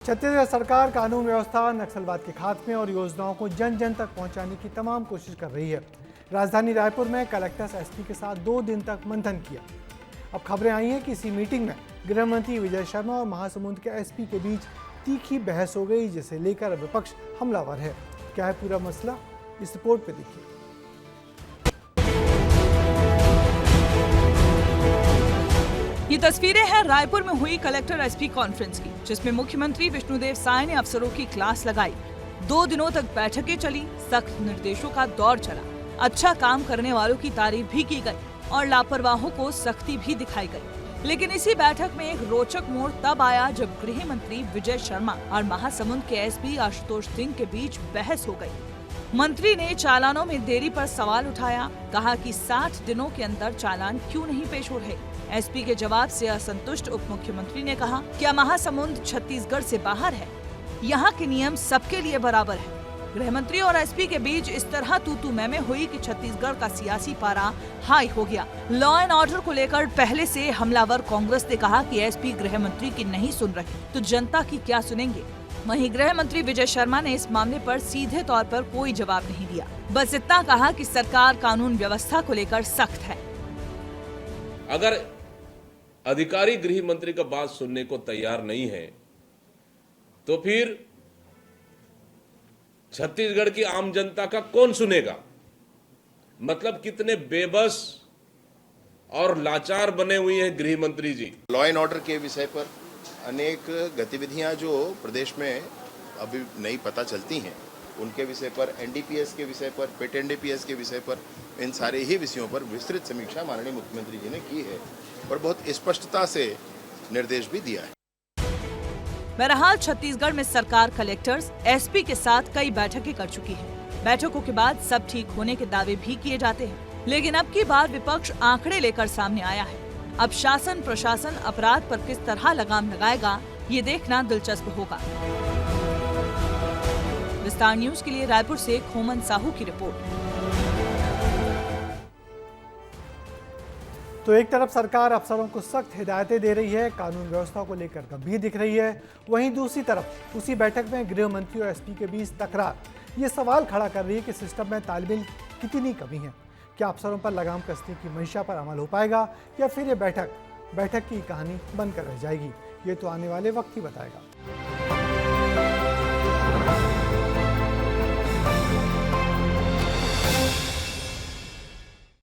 छत्तीसगढ़ सरकार कानून व्यवस्था, नक्सलवाद के खात्मे और योजनाओं को जन जन तक पहुंचाने की तमाम कोशिश कर रही है। राजधानी रायपुर में कलेक्टर्स एसपी के साथ 2 दिन तक मंथन किया। अब खबरें आई हैं कि इसी मीटिंग में गृह मंत्री विजय शर्मा और महासमुंद के एसपी के बीच तीखी बहस हो गई, जिसे लेकर विपक्ष हमलावर है। क्या है पूरा मसला, इस रिपोर्ट पे देखिए। ये तस्वीरें हैं रायपुर में हुई कलेक्टर एसपी कॉन्फ्रेंस की, जिसमें मुख्यमंत्री विष्णुदेव साय ने अफसरों की क्लास लगाई। 2 दिनों तक बैठकें चली, सख्त निर्देशों का दौर चला, अच्छा काम करने वालों की तारीफ भी की गई और लापरवाहों को सख्ती भी दिखाई गई। लेकिन इसी बैठक में एक रोचक मोड़ तब आया जब गृह मंत्री विजय शर्मा और महासमुंद के एसपी आशुतोष सिंह के बीच बहस हो गई। मंत्री ने चालानों में देरी पर सवाल उठाया, कहा कि 60 दिनों के अंदर चालान क्यों नहीं पेश हो रहे। एसपी के जवाब से असंतुष्ट उप मुख्यमंत्री ने कहा, क्या महासमुंद छत्तीसगढ़ से बाहर है? यहाँ के नियम सबके लिए बराबर है। गृह मंत्री और एसपी के बीच इस तरह तू मैं हुई कि छत्तीसगढ़ का सियासी पारा हाई हो गया। लॉ एंड ऑर्डर को लेकर पहले से हमलावर कांग्रेस ने कहा कि एसपी गृह मंत्री की नहीं सुन रही तो जनता की क्या सुनेंगे। वहीं गृह मंत्री विजय शर्मा ने इस मामले पर सीधे तौर पर कोई जवाब नहीं दिया, बस इतना कहा कि सरकार कानून व्यवस्था को लेकर सख्त है। अगर अधिकारी गृह मंत्री का बात सुनने को तैयार नहीं है तो फिर छत्तीसगढ़ की आम जनता का कौन सुनेगा? मतलब कितने बेबस और लाचार बने हुए हैं गृह मंत्री जी। लॉ एंड ऑर्डर के विषय पर अनेक गतिविधियां जो प्रदेश में अभी नहीं पता चलती हैं, उनके विषय पर, एनडीपीएस के विषय पर, पेट एनडीपीएस के विषय पर, इन सारे ही विषयों पर विस्तृत समीक्षा माननीय मुख्यमंत्री जी ने की है और बहुत स्पष्टता से निर्देश भी दिया है। बहरहाल छत्तीसगढ़ में सरकार कलेक्टर्स एसपी के साथ कई बैठकें कर चुकी है। बैठकों के बाद सब ठीक होने के दावे भी किए जाते हैं, लेकिन अब की बार विपक्ष आंकड़े लेकर सामने आया है। अब शासन प्रशासन अपराध पर किस तरह लगाम लगाएगा, ये देखना दिलचस्प होगा। विस्तार न्यूज के लिए रायपुर से खोमन साहू की रिपोर्ट। तो एक तरफ सरकार अफसरों को सख्त हिदायतें दे रही है, कानून व्यवस्था को लेकर गंभीर दिख रही है, वहीं दूसरी तरफ उसी बैठक में गृह मंत्री और एसपी के बीच तकरार ये सवाल खड़ा कर रही है कि सिस्टम में तालमेल कितनी कमी है। क्या अफसरों पर लगाम कसने की मंशा पर अमल हो पाएगा या फिर ये बैठक की कहानी बनकर रह जाएगी? ये तो आने वाले वक्त ही बताएगा।